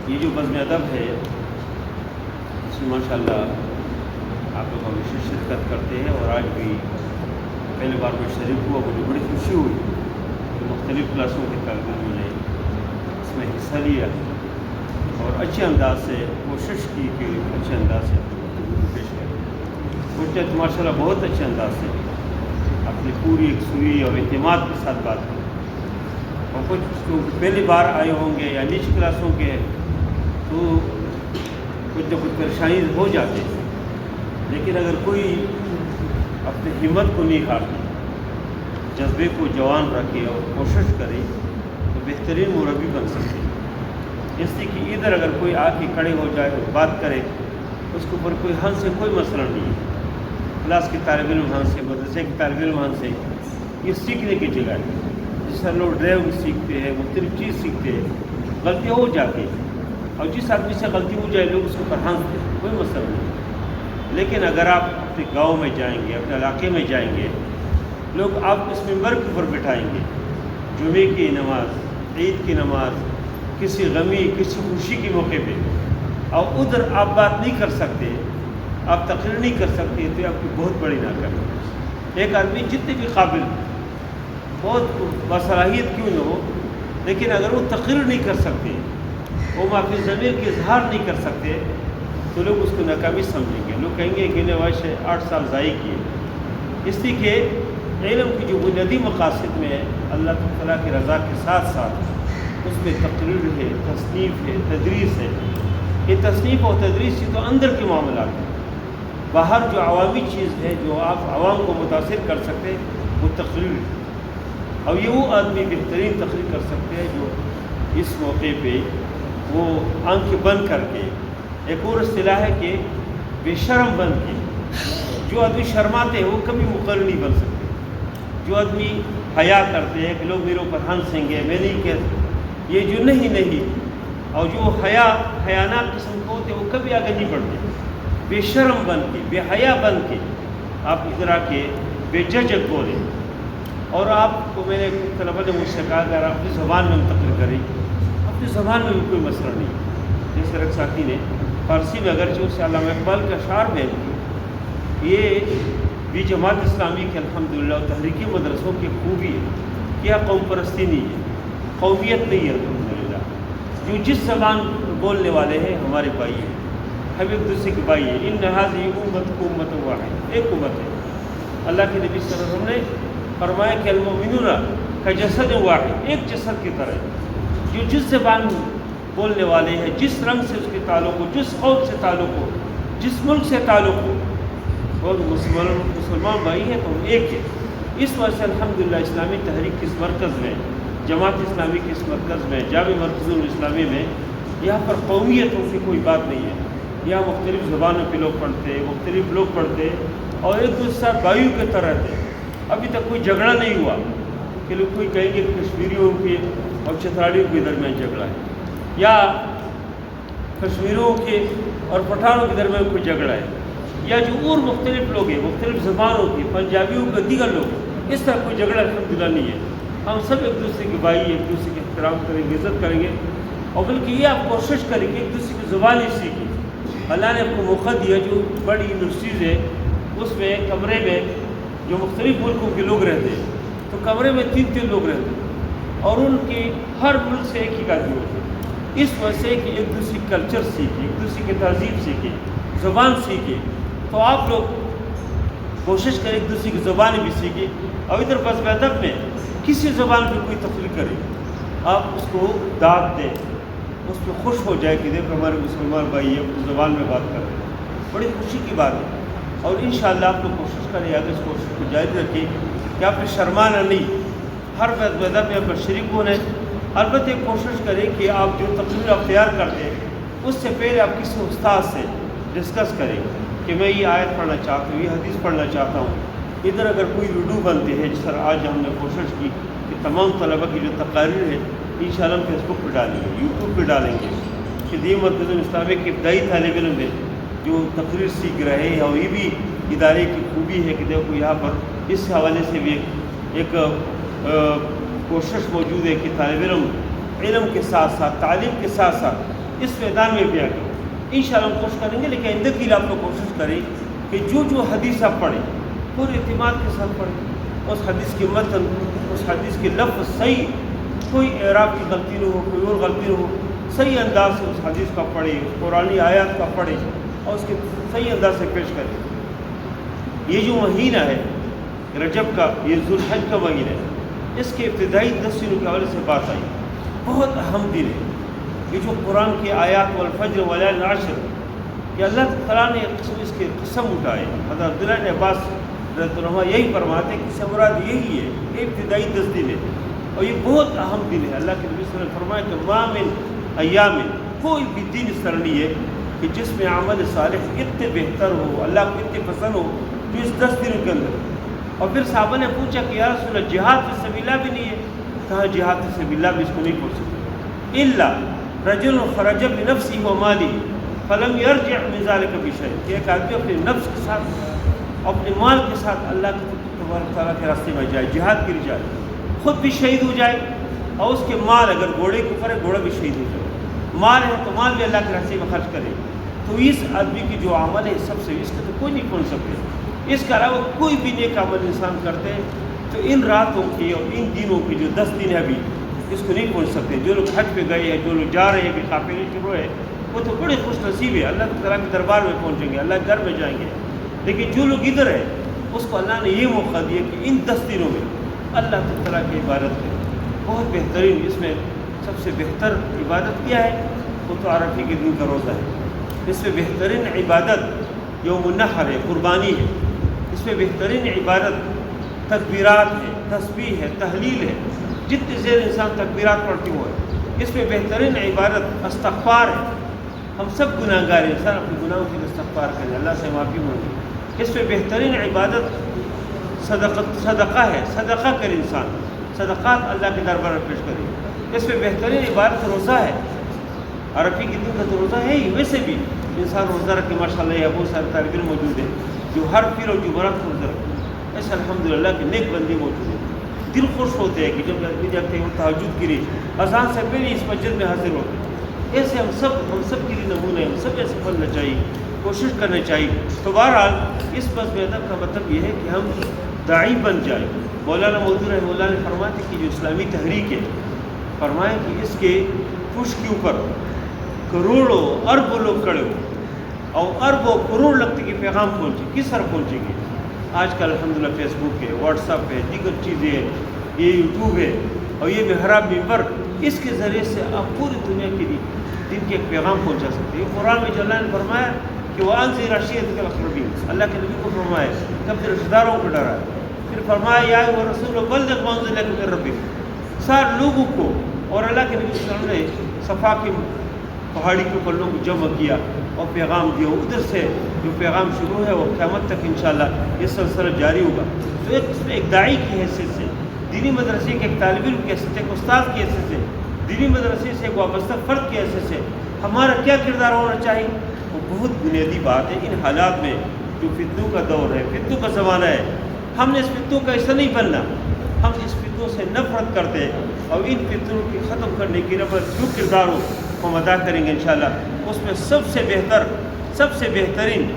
یہ جو بزم ادب ہے اس میں ماشاء اللہ آپ لوگ ہمیشہ شرکت کرتے ہیں، اور آج بھی پہلی بار میں شریک ہوا، مجھے بڑی خوشی ہوئی کہ مختلف کلاسوں کے طالب علموں نے اس میں حصہ لیا اور اچھے انداز سے کوشش کی کہ اچھے انداز سے پیش کریں۔ وہ تو ماشاء اللہ بہت اچھے انداز سے اپنی پوری ایک سوئی اور اعتماد کے ساتھ بات کی، اور کچھ جو پہلی بار آئے ہوں گے یا نیچی کلاسوں کے تو کچھ نہ کچھ پریشانی ہو جاتے ہیں، لیکن اگر کوئی اپنی ہمت کو نہیں ہارتے، جذبے کو جوان رکھے اور کوشش کرے تو بہترین مربی بن سکتے ہیں۔ اس لیے کہ ادھر اگر کوئی آ کے کھڑے ہو جائے اور بات کرے اس کے اوپر کوئی ہنس سے کوئی مسئلہ نہیں ہے۔ کلاس کے طالب علم ہنس سے، مدرسے کے طالب علم ہنس سے، یہ سیکھنے کی جگہ ہے۔ جس طرح لوگ ڈرائیونگ سیکھتے ہیں، مختلف چیز سیکھتے ہیں، غلطیاں ہو جاتی ہیں، اور جس آدمی سے غلطی ہو جائے لوگ اس کے اوپر ہنستے ہیں، کوئی مسئلہ نہیں۔ لیکن اگر آپ اپنے گاؤں میں جائیں گے، اپنے علاقے میں جائیں گے، لوگ آپ اس ممبر کے اوپر بٹھائیں گے، جمعے کی نماز، عید کی نماز، کسی غمی کسی خوشی کے موقع پہ، اور ادھر آپ بات نہیں کر سکتے، آپ تقریر نہیں کر سکتے، تو آپ کی بہت بڑی ناکامی ہے۔ ایک آدمی جتنے بھی قابل، بہت باصلاحیت کیوں نہ ہو، لیکن اگر وہ تقریر نہیں کر سکتے، وہ اپنی ضمیر کے اظہار نہیں کر سکتے، تو لوگ اس کو ناکامی سمجھیں گے۔ لوگ کہیں گے کہ نواز 8 سال ضائع کیے، اس لیے کہ علم کی جو بنیادی مقاصد میں ہے اللہ تعالیٰ کی رضا کے ساتھ ساتھ اس میں تقریر ہے، تصنیف ہے، تدریس ہے۔ یہ تصنیف اور تدریس یہ تو اندر کے معاملات ہیں، باہر جو عوامی چیز ہے جو آپ عوام کو متاثر کر سکتے وہ تقریر ہے، اور یہ وہ آدمی بہترین تقریر کر سکتے ہیں جو اس موقع پہ وہ آنکھیں بند کر کے، ایک اور اصطلاح ہے کہ بے شرم بن کے، جو آدمی شرماتے ہیں وہ کبھی مقرر نہیں بن سکتے، جو آدمی حیا کرتے ہیں کہ لوگ میرے اوپر ہنسیں گے، میں نہیں کہ یہ جو نہیں، اور جو حیانہ قسم کو ہوتے وہ کبھی آگے نہیں بڑھتے، بے شرم بن کے، بے حیا بن کے آپ ادھر آ کے بے جھجک بولیں۔ اور آپ کو میں نے طلبہ نے مجھ سے کہا کہ اگر اپنی زبان میں منتقل کریں، اپنی زبان میں بھی کوئی مسئلہ نہیں ہے۔ جیسے ایک ساتھی نے فارسی میں اگرچہ اس سے علامہ اقبال کا اشعار بیان کیا، یہ بھی جماعت اسلامی کے الحمدللہ تحریکی مدرسوں کی خوبی ہے کہ یہاں قوم پرستی نہیں ہے، قومیت نہیں ہے الحمدللہ۔ جو جس زبان بولنے والے ہیں ہمارے بھائی ہیں، ہم ایک دوسرے کے بھائی ہیں۔ ان هذه امتکم امۃ واحدۃ، ایک امت ہے۔ اللہ کے نبی صلی اللہ علیہ وسلم نے فرمایا کہ المؤمنون کجسد واحد، ایک جسد کی طرح، جو جس زبان بولنے والے ہیں، جس رنگ سے اس کے تعلق ہو، جس قوم سے تعلق ہو، جس ملک سے تعلق ہو، اور مسلمان بھائی ہیں تو ہم ایک ہے۔ اس وجہ سے الحمدللہ اسلامی تحریک کے اس مرکز میں، جماعت اسلامی کے اس مرکز میں، جامع مرکز الاسلامی میں، یہاں پر قومیتوں کی کوئی بات نہیں ہے۔ یہاں مختلف زبانوں کے لوگ پڑھتے ہیں، مختلف لوگ پڑھتے ہیں، اور ایک دوسرے بھائیوں کی طرح رہتے ہیں۔ ابھی تک کوئی جھگڑا نہیں ہوا کہ لوگ کوئی کہیں گے کہ کشمیریوں کے اور چترالیوں کے درمیان جھگڑا ہے، یا کشمیریوں کے اور پٹھانوں کے درمیان کوئی جھگڑا ہے، یا جو اور مختلف لوگ ہیں، مختلف زبانوں کے، پنجابیوں کے، دیگر لوگ، اس طرح کوئی جھگڑا الحمدللہ نہیں ہے۔ ہم سب ایک دوسرے کے بھائی، ایک دوسرے کے احترام کریں گے، عزت کریں گے، اور بلکہ یہ آپ کوشش کریں کہ ایک دوسرے کی زبان ہی سیکھیں۔ اللہ نے آپ کو موقع دیا، جو بڑی یونیورسٹیز ہے اس میں کمرے میں جو مختلف ملکوں کے لوگ رہتے ہیں، تو کمرے میں 3 لوگ رہتے ہیں، اور ان کے ہر ملک سے ایک آدمی ہوتے ہیں۔ اس وجہ سے کہ ایک دوسرے کلچر سیکھیں، ایک دوسرے کی تہذیب سیکھیں، زبان سیکھیں، تو آپ لوگ کوشش کریں ایک دوسرے کی زبان بھی سیکھیں۔ اور ادھر بزم ادب میں کسی زبان پہ کوئی تقریر کرے، آپ اس کو داد دیں، اس پہ خوش ہو جائے کہ دیکھو ہمارے مسلمان بھائی اپنی زبان میں بات کر رہے ہیں، بڑی خوشی کی بات ہے۔ اور انشاءاللہ آپ لوگ کوشش کریں، آگے اس کوشش کو جاری رکھیں کہ آپ نے شرمانا نہیں، ہر بزم ادب میں آپ شریک ہونا ہے۔ البتہ کوشش کریں کہ آپ جو تقریر آپ تیار کرتے ہیں اس سے پہلے آپ کسی استاد سے ڈسکس کریں کہ میں یہ آیت پڑھنا چاہتا ہوں، یہ حدیث پڑھنا چاہتا ہوں۔ ادھر اگر کوئی ویڈیو بنتے ہیں، جس طرح آج ہم نے کوشش کی کہ تمام طلبہ کی جو تقاریر ہے انشاءاللہ ہم فیس بک پہ ڈالیں گے، یوٹیوب پہ ڈالیں گے، کہ یہ مرکز اسلامی کے ابتدائی طالب علم ہے جو تقریر سیکھ رہے ہیں، اور یہ بھی ادارے کی خوبی ہے کہ دیکھو یہاں پر اس حوالے سے بھی ایک کوشش موجود ہے کہ طالب علم کے ساتھ ساتھ، تعلیم کے ساتھ ساتھ اس میدان میں بھی آگے انشاءاللہ ہم کوشش کریں گے، لیکن آئندہ کے لیے آپ لوگ کوشش کریں کہ جو حدیث آپ پڑھیں پورے اعتماد کے ساتھ پڑھیں، اس حدیث کے متن، اس حدیث کے لفظ صحیح، کوئی اعراب کی غلطی نہ ہو، کوئی اور غلطی نہ ہو، صحیح انداز سے اس حدیث کا پڑھیں، قرآنی آیات کا پڑھیں اور اس کے صحیح انداز سے پیش کریں۔ یہ جو مہینہ ہے رجب کا، یہ ذوالحج کا مہینہ ہے، اس کے ابتدائی 10 دنوں کے حوالے سے بات آئی، بہت اہم دن ہے یہ جو قرآن کی آیات والفجر ولیال عشر، کہ اللہ تعالیٰ نے اس کے قسم اٹھائے۔ حضرت عبداللہ بن عباس رضی اللہ عنہ یہی فرماتے ہیں کہ اس سے مراد یہی ہے، یہ ابتدائی 10 دن ہے اور یہ بہت اہم دن ہے۔ اللہ کے نبی صلی اللہ علیہ وسلم نے فرمایا کہ ما من ایام، کوئی بھی دن اس طرح نہیں ہے کہ جس میں عمل صالح اتنے بہتر ہو، اللہ کو اتنے پسند ہو جو اس 10 دنوں کے اندر۔ اور پھر صحابہ نے پوچھا کہ یا رسول اللہ جہاد فی سبیل اللہ بھی نہیں ہے؟ کہا جہاد فی سبیل اللہ بھی اس کو نہیں پڑھ سکتے، الا رجل خرج بنفسه وماله فلم یرجع من ذلك بشیء، کہ ایک آدمی اپنے نفس کے ساتھ اپنے مال کے ساتھ اللہ کے تبارک تعالیٰ کے راستے میں جائے، جہاد کے لیے جائے، خود بھی شہید ہو جائے اور اس کے مال، اگر گھوڑے کے اوپر ہے گھوڑا بھی شہید ہو جائے، مال ہے تو مال بھی اللہ کے راستے میں خرچ کرے، تو اس آدمی کی جو عمل ہے سب سے، اس کا تو کوئی نہیں پہنچ سکتے۔ اس کے علاوہ کوئی بھی نیک عمل انسان کرتے تو ان راتوں کی اور ان دنوں کی جو 10 دن ہے ابھی، اس کو نہیں پہنچ سکتے۔ جو لوگ حج پہ گئے ہیں، جو لوگ جا رہے ہیں، ابھی قافلے شروع ہے، وہ تو بڑے خوش نصیب ہے، اللہ تعالیٰ کے دربار میں پہنچیں گے، اللہ کے گھر میں جائیں گے۔ لیکن جو لوگ ادھر ہیں اس کو اللہ نے یہ موقع دیا کہ ان 10 دنوں میں اللہ تعالیٰ کی عبادت کرے۔ بہت بہترین، اس میں سب سے بہتر عبادت کیا ہے؟ وہ تو عرفے کے دن کا روزہ ہے۔ اس میں بہترین عبادت یوم النحر ہے، قربانی ہے۔ اس میں بہترین عبادت تکبیرات ہے، تسبیح ہے، تحلیل ہے، جتنے زیر انسان تکبیرات پڑھتی ہو ہے۔ اس میں بہترین عبادت استغفار ہے، ہم سب گناہ گار ہیں، انسان اپنے گناہوں کے لیے استغفار کریں، اللہ سے معافی مانگے۔ اس میں بہترین عبادت صدقہ ہے، صدقہ کرے انسان، صدقات اللہ کے دربار میں پیش کرے۔ اس میں بہترین عبادت روزہ ہے، عرفے کے دن کا تو روزہ ہے ہی، ویسے بھی انسان روزہ رکھے، ماشاء اللہ یہ بہت سارے طالب علم موجود ہیں جو ہر پیر اور جمعرات کو روزہ رکھتے، ایسے الحمدللہ کہ نیک بندے موجود ہیں۔ دل خوش ہوتے ہیں کہ جب آدمی جاتے ہیں تہجد کے لیے اذان سے پہلے اس مسجد میں حاضر ہوتے ہیں۔ ایسے ہم سب کے لیے نمونہ ہے، ہم سب ایسے پڑھنا چاہیے، کوشش کرنا چاہیے۔ تو بہرحال اس بزم ادب کا مطلب یہ ہے کہ ہم داعی بن جائیں۔ مولانا مودودی رحمہ اللہ نے فرمایا تھا کہ جو اسلامی تحریک ہے، فرمایا کہ اس کے پش کے اوپر کروڑوں اربوں لوگ کھڑے ہو اور اربوں کروڑ لگتے کہ پیغام پہنچے، کس طرح پہنچیں گے؟ آج کل الحمدللہ فیس بک ہے، واٹس ایپ ہے، دیگر چیزیں ہیں، یہ یوٹیوب ہے اور یہ محراب ممبر، اس کے ذریعے سے آپ پوری دنیا کے لیے دن کے ایک پیغام پہنچا سکتے ہیں۔ قرآن میں جو اللہ نے فرمایا کہ وہ انذر عشیرتک الاقربین، اللہ کے نبی کو فرمایا کہ اپنے رشتہ داروں کو ڈرائے، پھر فرمایا یا ایھا الرسول بلغ ما انزل الیک من ربک، سارے لوگوں کو، اور اللہ کے نبی صلی اللہ علیہ وسلم نے صفا کی پہاڑی کے اوپر لوگوں کو جمع کیا اور پیغام دیا۔ ادھر سے جو پیغام شروع ہے وہ قیامت تک انشاءاللہ یہ سلسلہ جاری ہوگا۔ تو ایک داعی کی حیثیت سے، دینی مدرسے کے ایک طالب علم کی حیثیت سے، ایک استاد کی حیثیت سے، دینی مدرسے سے ایک وابستہ فرد کی حیثیت سے ہمارا کیا کردار ہونا چاہیے؟ وہ بہت بنیادی بات ہے۔ ان حالات میں جو فتنوں کا دور ہے، فتنوں کا زمانہ ہے، ہم نے اس فتنوں کا حصہ نہیں بننا، ہم اس فتنوں سے نفرت کرتے ہیں اور ان فتنوں کی ختم کرنے کی نفرت جو کردار ہو ہم ادا کریں گے انشاءاللہ۔ اس میں سب سے بہتر، سب سے بہترین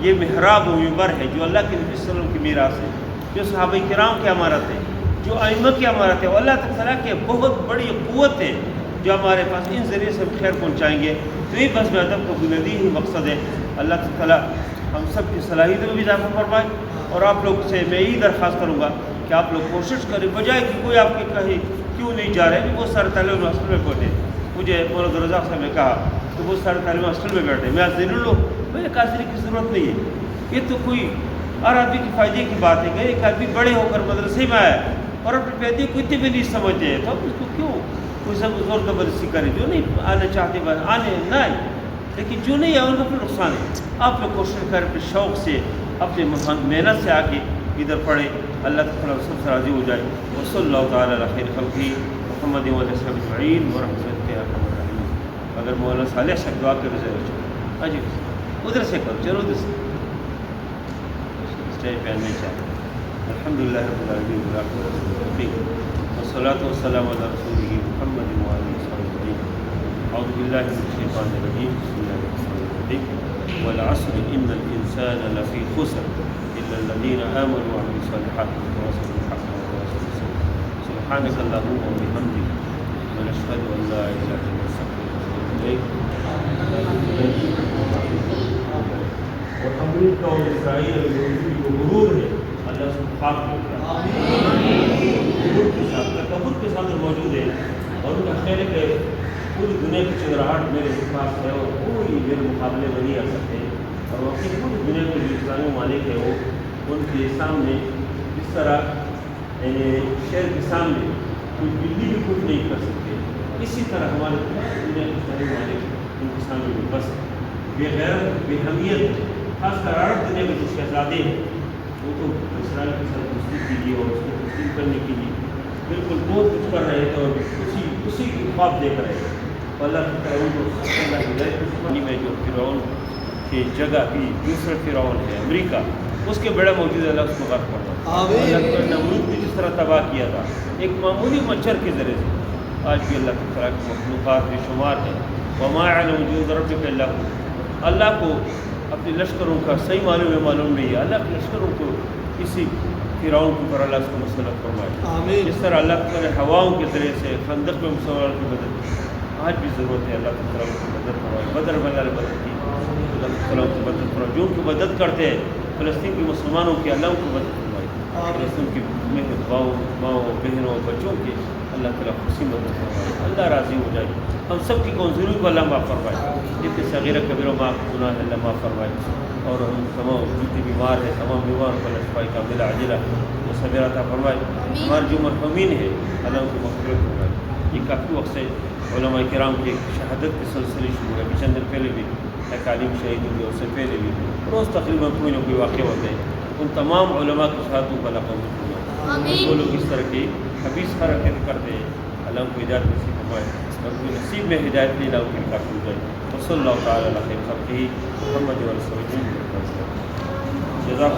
یہ محراب و ممبر ہے جو اللہ کے نبی صلی اللہ علیہ وسلم کی میراث ہے، جو صحابہ کرام کی امانت ہے، جو ائمہ کی امانت ہے، اور اللہ تعالیٰ کی بہت بڑی قوت ہے جو ہمارے پاس، ان ذریعے سے ہم خیر پہنچائیں گے۔ تو یہ بزم ادب کا بنیادی ہی مقصد ہے۔ اللہ تعالیٰ ہم سب کی صلاحیت میں بھی اضافہ فرمائے، اور آپ لوگ سے میں یہی درخواست کروں گا کہ آپ لوگ کوشش کریں، بجائے کہ کوئی آپ کے کہیں کیوں نہیں جا رہے ہیں۔ بہت سارے طالب علم ہاسٹل میں بیٹھے، مجھے مولانا رضا صاحب نے کہا کہ بہت سارے طالب ہاسٹل میں بیٹھے، میں حاضر لو، میں نے کہا حاضری کی ضرورت نہیں ہے، یہ تو کوئی اور آدمی کے فائدے کی بات ہے کہ ایک آدمی بڑے ہو کر مدرسے میں آیا اور اپنے فائدے کو اتنے بھی نہیں سمجھتے ہیں، تو اب اس کو کیوں کوئی سب زور زبردستی کرے؟ جو نہیں آنا چاہتے بس آنے نہ آئے، لیکن جو نہیں ہے ان کا پھر نقصان ہے۔ آپ لوگ کوشش کریں اپنے شوق سے، اپنے محنت سے آ کے ادھر پڑھیں، اللہ تعالیٰ سب سے راضی ہو جائے۔ وصلی اللہ تعالیٰ علی خیر خلقہ محمد و علیہ وسلم اجمعین ورحمۃ ارحم الراحمین۔ اگر مولانا صالح سے دعا کے ذریعے جی ادھر سے کرو، چلو ادھر سے اسٹیج پہ آنے چاہیے۔ الحمدللہ رب العالمین والصلاۃ والسلام علی رسولہ محمد و آلہ وصحبہ اجمعین۔ اعوذ باللہ من الشیطان الرجیم بسم اللہ الرحمن الرحیم والعصر ان الانسان لفی خسر الا الذین آمنوا وعملوا الصالحات وتواصوا بالحق وتواصوا بالصبر سبحانک اللہم وبحمدک ونشهد ان لا الہ الا انت نستغفرک اور ہماری قوم اسرائیل جو غرور ہے اللہ سے خاک کرتا ہے غرور کے ساتھ تکبر کے ساتھ موجود ہے اور ان کا خیال ہے کہ پوری دنیا کی چندراہٹ میرے پاس ہے اور کوئی میرے مقابلے میں نہیں آ سکتے اور وہ اپنی پوری دنیا کے جو اسلامی مالک ہے وہ ان کے سامنے اس طرح شہر کے سامنے کوئی بلی بھی کچھ نہیں کر سکتے اسی طرح ہمارے پوری دنیا کے اسلامی مالک ان کے سامنے بھی بس بے غیرت بے حمیت خاص کر عرب دنیا میں جو شہزادے ہیں وہ تو اسرائیل کے ساتھ دوستی کیجیے اور اس کو تسلیم کرنے کے لیے بالکل بہت کچھ کر رہے تھے اور اسی کی خواب دیکھ رہے تھے اللہ کی طرح ان کو اللہ ہدایت میں جو فرعون کی جگہ بھی دوسرا فرعون ہے امریکہ اس کے بڑا موجود ہے اللہ اس کو غرق کر دو اللہ نے نمرود بھی جس طرح تباہ کیا تھا ایک معمولی مچھر کے ذریعے سے آج بھی اللہ کی طرح کی مخلوقات بے شمار ہے وما يعلم جنود ربك الا هو اللہ کو اپنے لشکروں کا صحیح معلوم نہیں ہے اللہ کے لشکروں کو کسی فرعون کے اوپر اللہ اس کو مسلط فرمائے جس طرح اللہ تعالیٰ نے ہواؤں کے ذریعے سے خندق میں مسلمانوں کی مدد کی آج بھی ضرورت ہے اللہ تعالیٰ کی مدد فرمائے بدر میں اللہ نے مدد کی اللہ تعالیٰ کی مدد فرمائے جو ان کی مدد کرتے ہیں فلسطین کے مسلمانوں کی اللہ ان کی مدد فرمائے فلسطین کی ماؤں بہنوں بچوں کی اللہ تعالیٰ خوشی مدد فرمائے اللہ راضی ہو جائے ہم سب کی کمزوری کو اللہ معاف فرمائے جتنے صغیرہ کبیرہ معاف گناہ ہے اللہ معاف فرمائے اور ہم تمام جتنے بیمار ہیں تمام بیماروں کو اللہ شفائی کاملہ عاجلہ وہ صبر عطا فرمائے ہمارے جو مرحومین ہیں اللہ ان کو مغفرت فرمائے یہ کافی وقت سے علماء کرام کی شہادت کے سلسلے شروع ہے ابھی چند دن پہلے بھی ایک عالم شہید ہوئے اس سے پہلے بھی روز تقریباً کوئی نہ کوئی واقع ہوتے ہیں ان تمام علماء کی شہادتوں کو اللہ قبول فرمائے وہ لوگ اس طرح کی خبیث حرکت کرتے ہیں اللہ ان کو ہدایت نصیب فرمائے اور کوئی نصیب میں ہدایت نہیں اللہ ان کی کافی ہو جائے وصلی اللہ تعالیٰ علیہ خیر خلقہ محمد و رسول اللہ جزاک